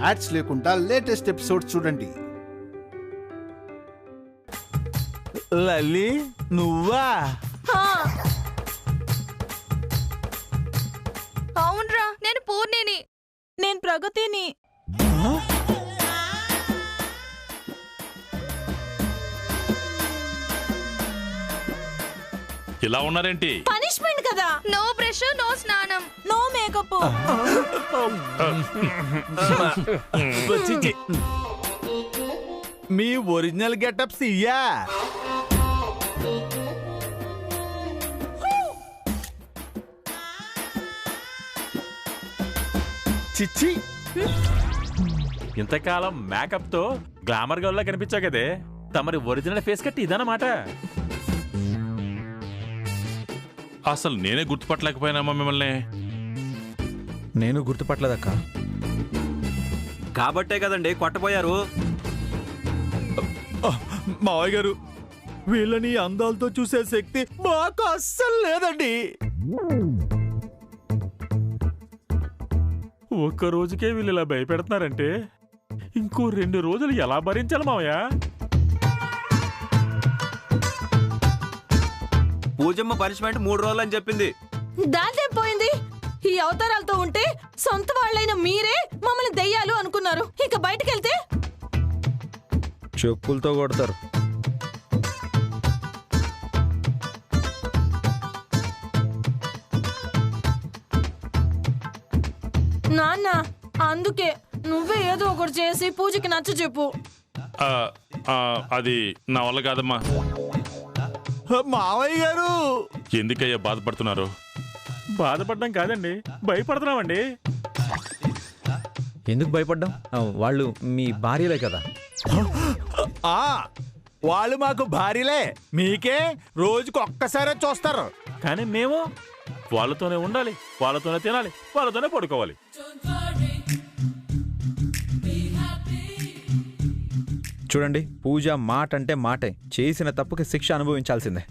Ads లేకుండా latest episodes చూడండి. లల్లి నువ్వా? అవునరా, నేను పూర్ణిని. నేను ప్రగతిని. ఇలా ఉన్నారేంటి? పనిష్మెంట్ కదా. నో బ్రష్, నో స్నానం, నో మేకప్. మీ ఒరిజినల్ గెటప్స్ ఇయ్యా? చిచ్చి, ఇంతకాలం మేకప్ తో గ్లామర్ గౌల్లా కనిపించావు కదే, తమరి ఒరిజినల్ ఫేస్ కట్ ఇదన్నమాట. అసలు నేనే గుర్తుపట్టలేకపోయినామా మిమ్మల్ని? నేను గుర్తుపట్టలేదక్క. కాబట్టే కదండి కొట్టపోయారు. మావయ్య గారు, వీళ్ళని అందాలతో చూసే శక్తి మాకు అస్సలు లేదండి. ఒక్క రోజుకే వీళ్ళు ఇలా భయపెడుతున్నారంటే ఇంకో 2 రోజులు ఎలా భరించాలి మావయ్య? పూజమ్మ పనిష్మెంట్ 3 రోజులు అని చెప్పింది. దాంతే పోయింది. ఈ అవతారాలతో ఉంటే సొంత వాళ్ళైన మీరే మమ్మల్ని దెయ్యాలు అనుకున్నారు. ఇక బయటకెళ్తే చెప్పులతో కొడతారు. నాన్న, అందుకే నువ్వే ఏదో ఒకటి చేసి పూజకి నచ్చ చెప్పు. అది నా వల్ల కాదమ్మా. మావయ్య గారు ఎందుకయ్యా బాధపడుతున్నారు? బాధపడడం కాదండి, భయపడుతున్నామండి. ఎందుకు భయపడ్డాం? వాళ్ళు మీ భార్యలే కదా. వాళ్ళు మాకు భార్యలే, మీకే రోజుకు ఒక్కసారే చూస్తారు. కానీ మేము వాళ్ళతోనే ఉండాలి, వాళ్ళతోనే తినాలి, వాళ్ళతోనే పడుకోవాలి. చూడండి, పూజ మాట అంటే మాటే, చేసిన తప్పుకి శిక్ష అనుభవించాల్సిందే.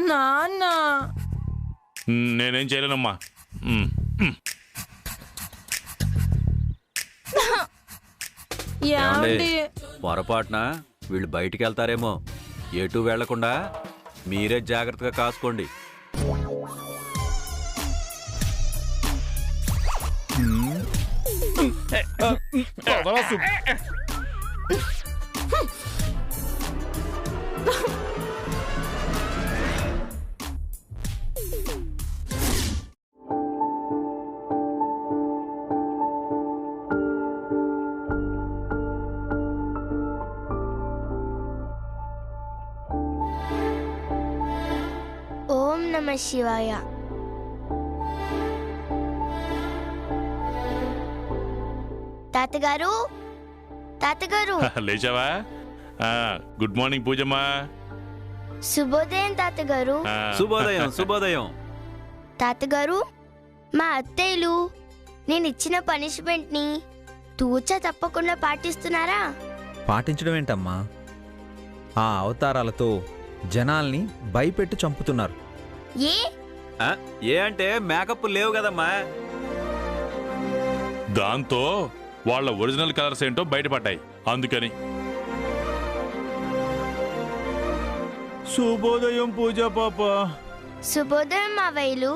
నాన్న, నేనేం చేయలేనమ్మా. ఏమండి? పొరపాటున వీళ్ళు బయటికి వెళ్తారేమో, ఎటు వెళ్లకుండా మీరే జాగ్రత్తగా కాసుకోండి. ఓం నమ శివాయ. తాతగారు, తాతగారు. లేచావా? గుడ్ మార్నింగ్ పూజమ్మా. శుభోదయం తాతగారు. శుభోదయం, శుభోదయం. తాతగారు, మా అత్తయ్యలు నేను ఇచ్చిన పనిష్మెంట్ ని తూచా తప్పకుండా పాటిస్తున్నారా? పాటించడం ఏంటమ్మా? ఆ అవతారాలతో జనాల్ని భయపెట్టి చంపుతున్నారు. ఏ అంటే మేకప్ లేవు కదమ్మా. దాంతో వాళ్ళ ఒరిజినల్ కలర్స్ ఏంటో బయటపడ్డాయి, అందుకని. శుభోదయం పూజ పాప. శుభోదయం మావయ్యలు.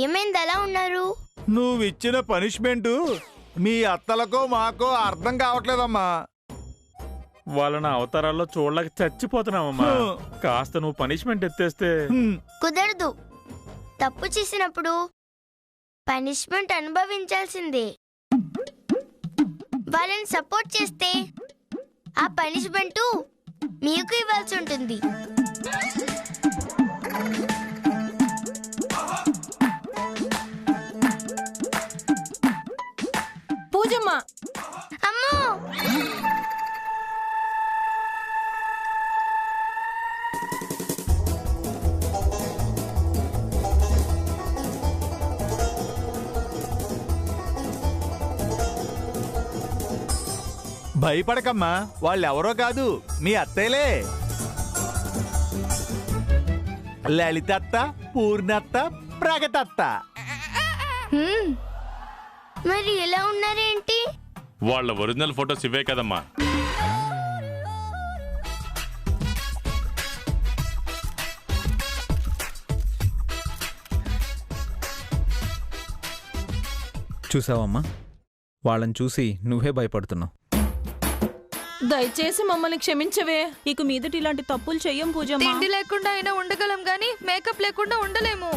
ఏమైంది అలా ఉన్నారు? నువ్విచ్చిన పనిష్మెంట్ మీ అత్తలకో మాకో అర్థం కావట్లేదమ్మా. వాళ్ళ అవతారాల్లో చూడలేక చచ్చిపోతున్నామమ్మా. కాస్త నువ్వు పనిష్మెంట్ ఎత్తేస్తే. కుదరదు. తప్పు చేసినప్పుడు పనిష్మెంట్ అనుభవించాల్సిందే. వాళ్ళని సపోర్ట్ చేస్తే ఆ పనిష్మెంట్ మీకు ఇవ్వాల్సి ఉంటుంది. పూజమ్మ. అమ్మో, భయపడకమ్మా, వాళ్ళెవరో కాదు, మీ అత్తయ్యలే. లలితత్త, పూర్ణత్త, ప్రగతత్త. మరి ఎలా ఉన్నారేంటి? వాళ్ళ ఒరిజినల్ ఫొటోస్ ఇవే కదమ్మా. చూసావమ్మా, వాళ్ళని చూసి నువ్వే భయపడుతున్నావు. దయచేసి మమ్మల్ని క్షమించవే. ఇక మీదట ఇలాంటి తప్పులు చెయ్యం పూజమ్మ. తిండి లేకుండా అయినా ఉండగలం గానీ మేకప్ లేకుండా ఉండలేము.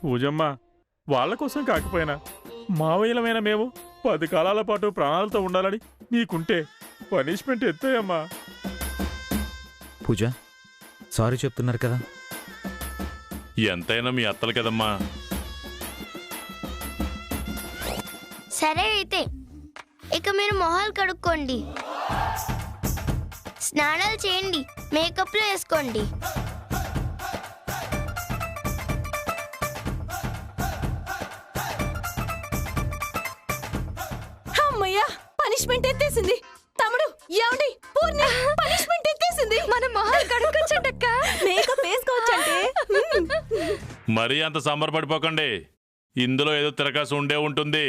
పూజమ్మ, వాళ్ళ కోసం కాకపోయినా మావయ్యలమైన మేము 10 కాలాల పాటు ప్రాణాలతో ఉండాలని నీకుంటే పనిష్మెంట్ ఎత్తేయమ్మా. పూజ, సారీ చెప్తున్నారు కదా. ఎంతైనా మీ అత్తలు కదమ్మా. సరే అయితే ఇక మీరు మొహాలు కడుక్కోండి, స్నానాలు చేయండి, మేకప్లు వేసుకోండి. అమ్మయ్యా, పనిష్మెంట్ ఎత్తేసింది. తమ్ముడు, ఏమండి, పూర్ణి పనిష్మెంట్ ఎత్తేసింది. మన మొహాలు కడుక్కొచ్చటక్క. మేకప్ వేసుకోవచ్చంటే. మరీ అంత సంబరపడిపోకండి, ఇందులో ఏదో తిరగాసు ఉండే ఉంటుంది.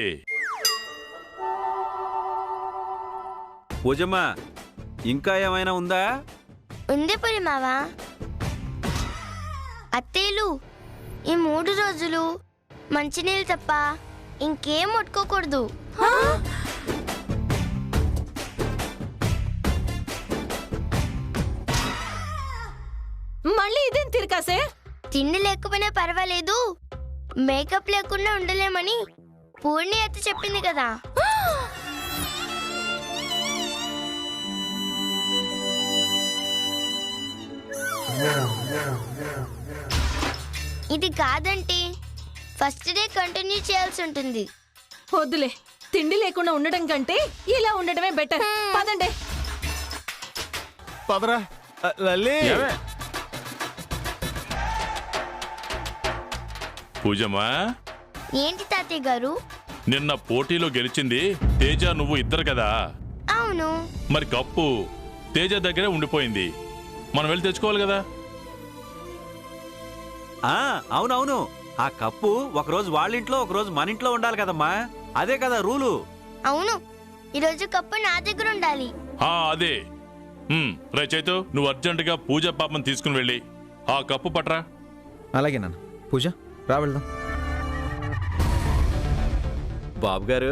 పూజమ్మ, ఇంకా ఏమైనా ఉందా? ఉంది పులి మావా. అత్తేలు, ఈ 3 రోజులు మంచినీళ్ళు తప్ప ఇంకేం ముట్టుకోకూడదు. మళ్ళీ ఇదేం తిరకాసే? తిండి లేకపోయినా పర్వాలేదు, మేకప్ లేకుండా ఉండలేమని పూర్ణి అత్త చెప్పింది కదా. ఇది కాదంటే ఫస్ట్ డే కంటిన్యూ చేయాల్సి ఉంటుంది. వద్దులే, తిండి లేకుండా ఉండడం కంటే ఇలా ఉండడమే బెటర్. పదండి. పదరా లల్లి. పూజమ్మా, ఏంటి తాతయ్య గారు? నిన్న పోటీలో గెలిచింది తేజ, నువ్వు ఇద్దరు కదా. అవును. మరి కప్పు తేజ దగ్గరే ఉండిపోయింది, మనం వెళ్ళి తెచ్చుకోవాలి కదా. అవునవును, ఆ కప్పు ఒకరోజు వాళ్ళ ఇంట్లో ఒకరోజు మన ఇంట్లో ఉండాలి కదమ్మా. అదే కదా రూలు. అవును, ఈరోజు కప్పు నా దగ్గర ఉండాలి. అదే. రే చైతు, నువ్వు అర్జెంటుగా పూజ పాపం తీసుకుని వెళ్ళి ఆ కప్పు పట్రా. అలాగే నాన్న. పూజ, రా వెళ్దాం. బాబు గారు,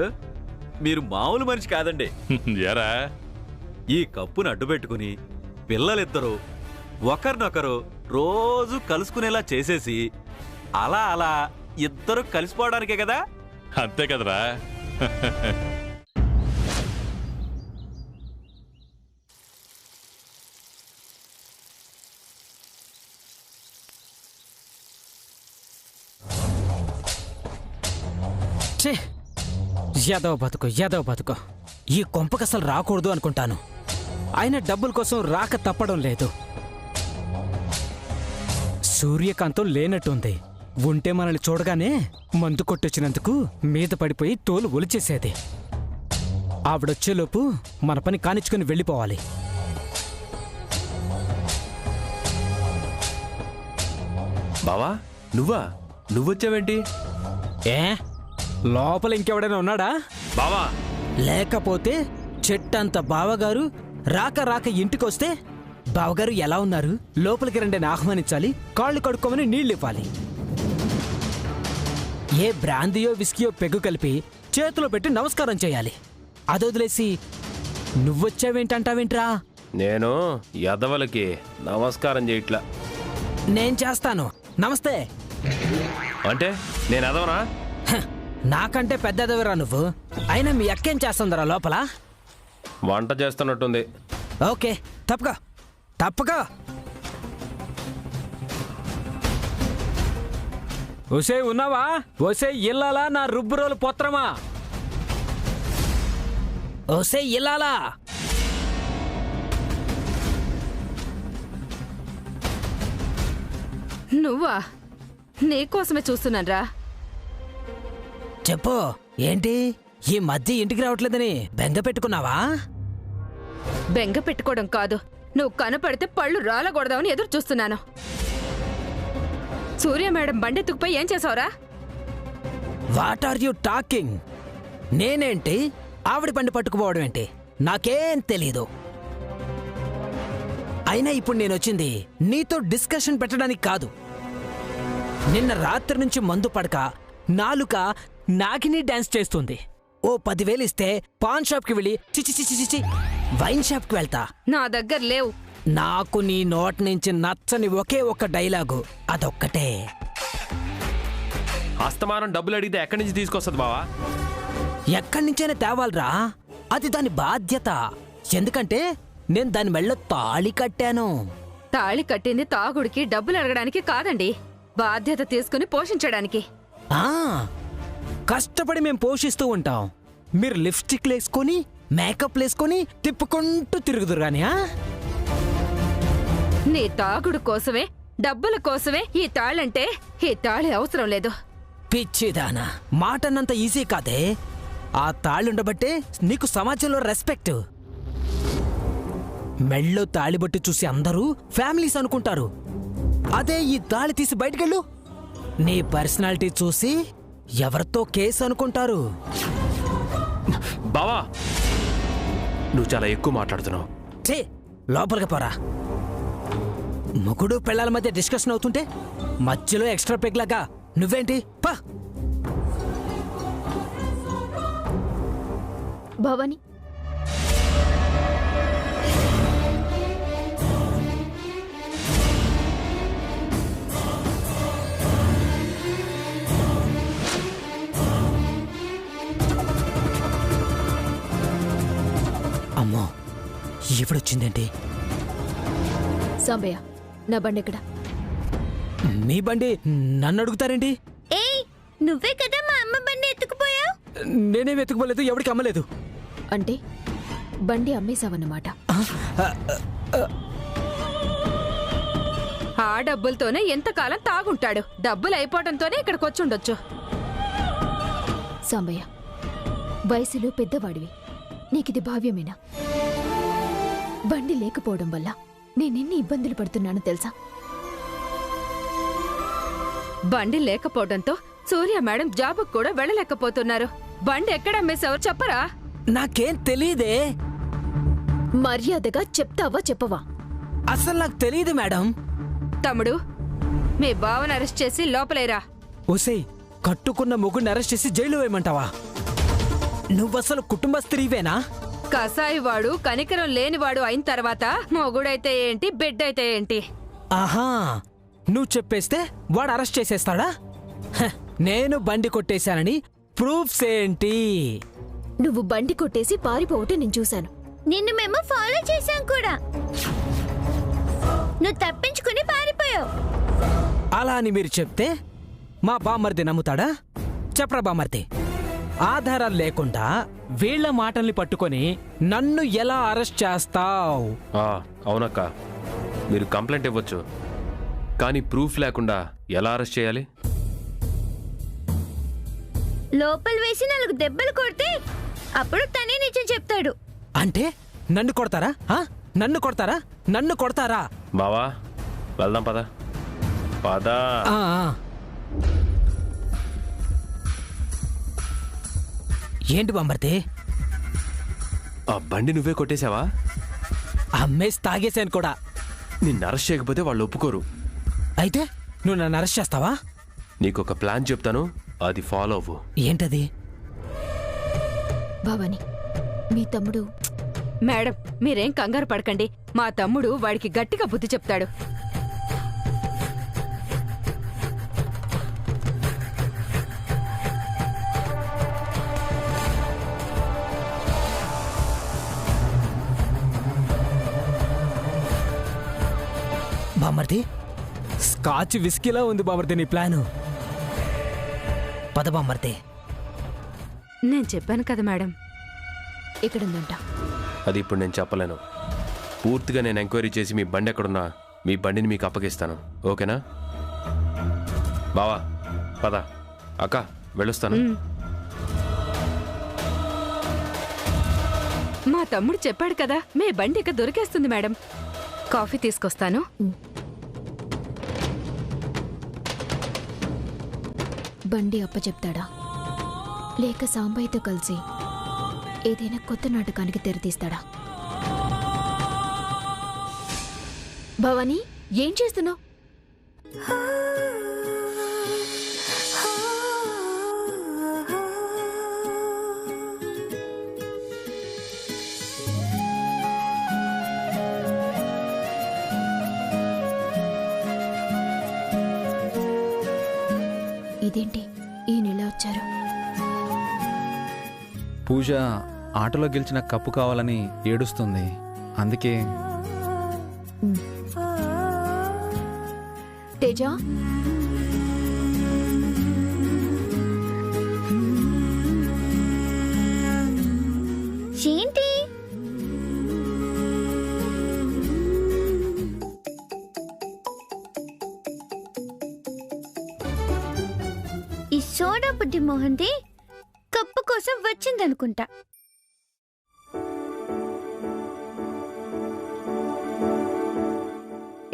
మీరు మామూలు మనిషి కాదండి. ఎరా, ఈ కప్పును అడ్డు పెట్టుకుని పిల్లలిద్దరూ ఒకరినొకరు రోజు కలుసుకునేలా చేసేసి అలా అలా ఇద్దరు కలిసిపోవడానికే కదా. అంతే కదరా. యాదవ బతుకు ఈ కొంపకసలు రాకూడదు అనుకుంటాను. ఆయన డబ్బుల కోసం రాక తప్పడం లేదు. సూర్యకాంతం లేనట్టుంది. ఉంటే మనల్ని చూడగానే మందు కొట్టొచ్చినందుకు మీద పడిపోయి తోలు ఒలిచేసేది. ఆవిడొచ్చేలోపు మన పని కానిచ్చుకుని వెళ్ళిపోవాలి. బావా, నువ్వొచ్చావేంటి? లోపల ఇంకెవడైనా ఉన్నాడా బావా? లేకపోతే చెట్టంత బావగారు రాక ఇంటికొస్తే బావగారు ఎలా ఉన్నారు, లోపలికి రండిని ఆహ్వానించాలి, కాళ్ళు కడుక్కోమని నీళ్ళు ఇవ్వాలి. ఏ బ్రాందియో విస్కీయో పెగ్గు కలిపి చేతిలో పెట్టి నమస్కారం చేయాలి. అదొదిలేసి నువ్వొచ్చావేంటంటావేంట్రా? నేను యదవలకి నమస్కారం చేయట్లా. నేను చేస్తాను. నమస్తే అంటే నేను ఎదవనా? నాకంటే పెద్దదవరా నువ్వు. అయినా మీ అక్కేం చేస్తుందరా లోపల? వంట చేస్తున్నట్టుంది. ఓకే, తప్పగా. ఒసే ఉన్నావా? ఒసే ఇల్లాలా నా రుబ్బురోలు పొత్రమా? ఒసే ఇల్లాలా? నువ్వా? నీకోసమే చూస్తున్నాన్రా. చెప్పు. ఏంటి ఈ మధ్య ఇంటికి రావట్లేదని బెంగ పెట్టుకున్నావా? బెంగ పెట్టుకోవడం కాదు, నువ్వు కనపడితే పళ్ళు రాలకూడదామని ఎదురు చూస్తున్నాను. సూర్య మేడం బండెత్తుకుపోయి ఏం చేసావురా? What are you talking? నేనేంటి ఆవిడ బండి పట్టుకుపోవడం ఏంటి? నాకేం తెలీదు. అయినా ఇప్పుడు నేనొచ్చింది నీతో డిస్కషన్ పెట్టడానికి కాదు. నిన్న రాత్రి నుంచి మందు పడక నాలుక నాకిని డాన్స్ చేస్తుంది. ఓ 10,000 ఇస్తే పాన్ షాప్కి వెళ్ళి చిచి వైన్ షాప్కి వెళ్తా. నా దగ్గర లేవు. నాకు నీ నోట్ నుంచి నచ్చని ఒకే ఒక్క డైలాగు అదొక్కటే. అస్తమానం డబ్బులు అడిగితే ఎక్కడి నుంచి తీసుకొస్తుంది బావా? ఎక్కడి నుంచైనా తేవాలరా, అది దాని బాధ్యత. ఎందుకంటే నేను దాని మెళ్ళో తాళి కట్టాను. తాళి కట్టింది తాగుడికి డబ్బులు అడగడానికి కాదండి, బాధ్యత తీసుకుని పోషించడానికి. ఆ కష్టపడి మేం పోషిస్తూ ఉంటాం. మీరు లిప్స్టిక్ వేసుకొని మేకప్ వేసుకొని తిప్పుకుంటూ తిరుగుదురు గాని. నీ తాగుడు కోసమే, డబ్బుల కోసమే ఈ తాళంటే ఈ తాళి అవసరం లేదు. పిచ్చిదానా, మాటన్నంత ఈజీ కాదే. ఆ తాళుండబట్టే నీకు సమాజంలో రెస్పెక్ట్. మెళ్ళో తాళిబట్టి చూసి అందరూ ఫ్యామిలీస్ అనుకుంటారు. అదే ఈ తాళి తీసి బయటకెళ్ళు, నీ పర్సనాలిటీ చూసి ఎవరితో కేసు అనుకుంటారు. బావా నువ్వు చాలా ఎక్కువ మాట్లాడుతున్నావు. చే లోపలికి పోరా. మొగుడు పెళ్ళాల మధ్య డిస్కషన్ అవుతుంటే మధ్యలో ఎక్స్ట్రా పెగ్లాగా నువ్వేంటి? పా. భవాని, అమ్మో ఇప్పుడొచ్చిందేంటి? సాంబయ్య, నా బండి ఎక్కడ? మీ బండి నన్ను అడుగుతారేంటి? ఏయ్, నువ్వే కదా మా అమ్మ బండి ఎత్తుకుపోయావు. నేనేం వెతుకుపోలేదు, ఎవరికి అమ్మలేదు. అంటే బండి అమ్మేశావన్నమాట. ఆ డబ్బులతోనే ఎంతకాలం తాగుంటాడు. డబ్బులు అయిపోవడంతోనే ఇక్కడికి వచ్చి ఉండొచ్చు. సాంబయ్య, వయసులో పెద్దవాడివి, నీకిది భావ్యమేనా? బండి లేకపోవడం వల్ల నేనెన్ని ఇబ్బందులు పడుతున్నానో తెలుసా? బండి లేకపోవడంతో సూర్య మేడం జాబ్కు కూడా వెళ్ళలేకపోతున్నారు. బండి ఎక్కడ అమ్మేశావో చెప్పరా? నాకేం తెలీదే. మర్యాదగా చెప్తావా చెప్పవా? అసలు నాకు తెలీదు మేడం. తమ్ముడు, మీ బావను అరెస్ట్ చేసి లోపలేరా. ఓసేయ్, కట్టుకున్న మొగుడిని అరెస్ట్ చేసి జైలు వేయమంటావా? నువ్వసలు కుటుంబ స్త్రీవేనా? కసాయివాడు కనికరం లేనివాడు అయిన తర్వాత మొగుడైతే ఏంటి, బిడ్డైతే ఏంటి? ఆహా, నువ్వు చెప్పేస్తే వాడు అరెస్ట్ చేసేస్తాడా? హ, నేను బండి కొట్టేశానని ప్రూఫ్స్ ఏంటి? నువ్వు బండి కొట్టేసి పారిపోవటం నేను చూశాను. నిన్ను మేము ఫాలో చేశాం కూడా. నువ్వు తప్పించుకుని పారిపోయావు. అలా అని మీరు చెప్తే మా బామ్మర్ది నమ్ముతాడా? చెప్పరా బామ్మర్ది. ఆధారాలు లేకుండా వీళ్ల మాటల్ని పట్టుకొని నన్ను ఎలా అరెస్ట్ చేస్తావు? అవునక్క, మీరు కంప్లైంట్ ఇవ్వచ్చు, కానీ ప్రూఫ్ లేకుండా ఎలా అరెస్ట్ చేయాలి? లోపల వేసి 4 దెబ్బలు కొడితే అప్పుడు తనే నిజం చెప్తాడు. అంటే నన్ను కొడతారా? నన్ను కొడతారా? నన్ను కొడతారా? బావా వెళ్దాం పద. పదా. ఏంటి బామ్మర్ది? ఆ బండి నువ్వే కొట్టేశావా? అమ్మేసి తాగేశాను కూడా. నిన్ను అరెస్ట్ చేయకపోతే వాళ్ళు ఒప్పుకోరు. అయితే నువ్వు నన్ను అరెస్ట్ చేస్తావా? నీకొక ప్లాన్ చెప్తాను, అది ఫాలో అవ్వు. ఏంటది? భవాని, మీ తమ్ముడు... మేడం, మీరేం కంగారు పడకండి. మా తమ్ముడు వాడికి గట్టిగా బుద్ధి చెప్తాడు. బామ్మర్ది, స్కాచ్ విస్కీలా ఉంది బామ్మర్ది నీ ప్లాను. పద బామ్మర్ది. నేను చెప్పాను కదా మేడం, ఇక్కడుందంట. అది ఇప్పుడు నేను చెప్పలేను. పూర్తిగా నేను ఎంక్వైరీ చేసి మీ బండి ఎక్కడున్నా మీ బండిని మీకు అప్పగిస్తాను. ఓకేనా బావా? పద. అక్క వెళ్ళొస్తాను. మా తమ్ముడు చెప్పాడు కదా, మీ బండి ఇక దొరికేస్తుంది మేడం. కాఫీ తీసుకొస్తాను. బండి అప్పచెప్తాడా లేక సాంబయ్యతో కలిసి ఏదైనా కొత్త నాటకానికి తెరతీస్తాడా? భవానీ, ఏం చేస్తున్నావు? ఇదేంటి ఈయన ఇలా వచ్చారు? పూజ ఆటలో గెలిచిన కప్పు కావాలని ఏడుస్తుంది. అందుకే తేజ, ఏంటి ఈ సోడా బుద్ధి మోహంది కప్పు కోసం వచ్చిందనుకుంటా.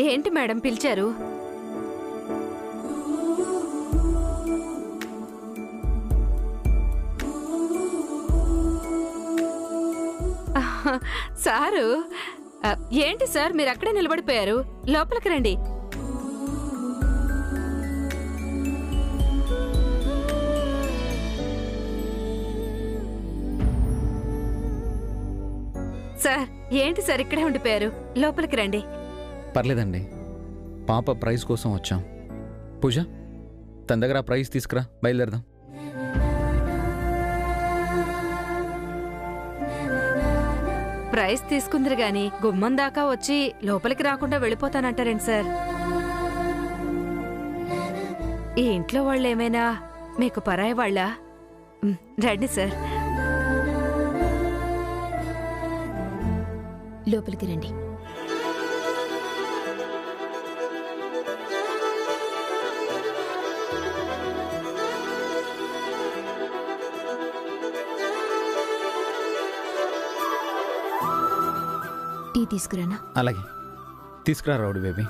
ఏంటి మేడం పిలిచారు? సారు, ఏంటి సార్ మీరు అక్కడే నిలబడిపోయారు? లోపలికి రండి. సార్ ఏంటి సార్ ఇక్కడే ఉండిపోయారు? లోపలికి రండి. పర్లేదండి, పాప ప్రైజ్ కోసం వచ్చాం. పూజ, తన దగ్గర ప్రైజ్ తీసుకురా, బయలుదేరదాం. ప్రైజ్ తీసుకుందరు గాని గుమ్మం దాకా వచ్చి లోపలికి రాకుండా వెళ్ళిపోతానంటారేంటి సార్? ఈ ఇంట్లో వాళ్ళు ఏమైనా మీకు పరాయి వాళ్ళ? రండి సార్. లోపలికి రండి. టీ తీసుకురానా? అలాగే, తీసుకురా రౌడీ బేబీ.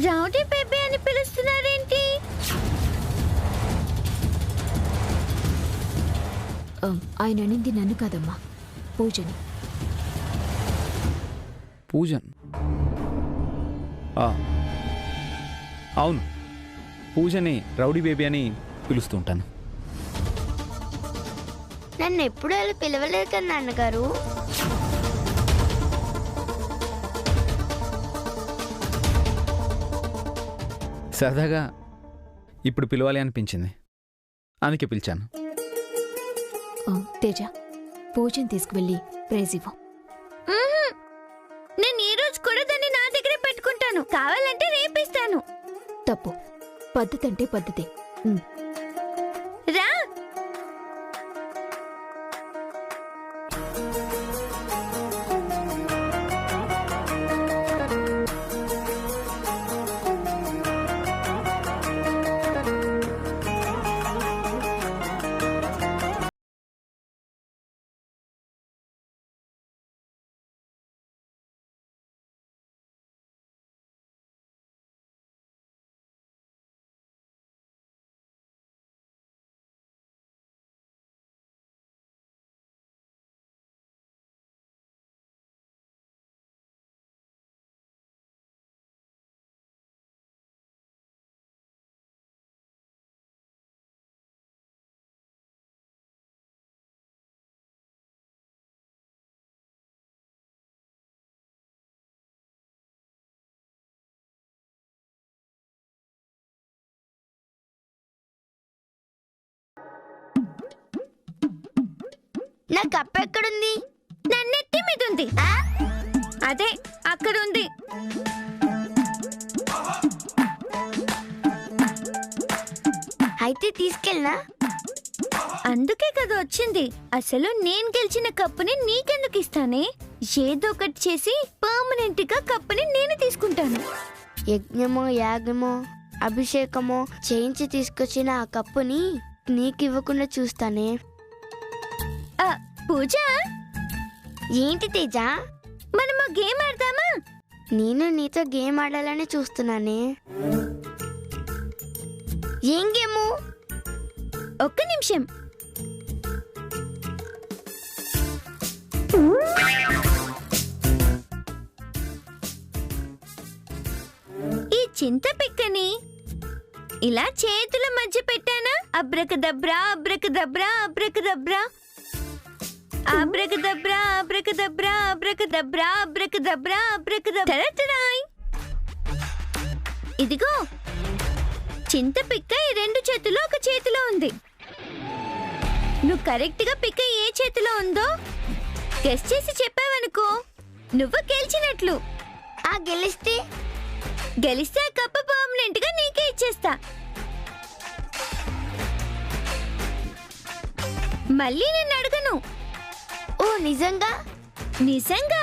రౌడీ బేబీ అని పిలుస్తున్నారేంటి? ఆయన అనింది నన్ను కాదమ్మా, పూజని. పూజన్? అవును, పూజని రౌడీ బేబీ అని పిలుస్తూ ఉంటాను. నన్ను ఎప్పుడు అలా పిలవలేదు కదా నాన్నగారు. సరదాగా ఇప్పుడు పిలవాలి అనిపించింది, అందుకే పిలిచాను. తేజ, పూజని తీసుకువెళ్ళి ప్రైజ్ ఇవ్వు. నేను ఈ రోజు కూడా దాన్ని నా దగ్గరే పెట్టుకుంటాను, కావాలంటే రేపిస్తాను. తప్పు. పద్ధతి అంటే పద్ధతి. రా. నా కప్పు ఎక్కడుంది? నా నెత్తి మీద ఉంది. అదే అక్కడ ఉంది. అయితే తీసుకెళ్ళనా? అందుకే కదా వచ్చింది. అసలు నేను గెలిచిన కప్పుని నీకెందుకు ఇస్తానే? ఏదో ఒకటి చేసి పర్మనెంట్ గా కప్పుని నేను తీసుకుంటాను. యజ్ఞమో యాగమో అభిషేకమో చేయించి తీసుకొచ్చిన ఆ కప్పుని నీకు ఇవ్వకుండా చూస్తానే. పూజ, ఏంటి తేజ? మనము గేమ్ ఆడదామా? నేను నీతో గేమ్ ఆడాలని చూస్తున్నానే. ఏం గేము? ఒక్క నిమిషం. ఈ చింతపిక్కని ఇలా చేతుల మధ్య పెట్టానా? Abracadabra abracadabra abracadabra abracadabra abracadabra abracadabra abracadabra అబ్రకదబ్రాయ్. ఇదిగో చింతపిక్క ఈ రెండు చేతుల్లో ఒక చేతిలో ఉంది. నువ్వు కరెక్ట్ గా పిక్క ఏ చేతిలో ఉందో గెస్ చేసి చెప్పావనుకో నువ్వు గెలిచినట్లు. గెలిస్తే ఆ కప్పు పర్మనెంట్ గా నీకే ఇచ్చేస్తా. మళ్ళీ నేను అడగను. ఓ నిజంగా? నిజంగా.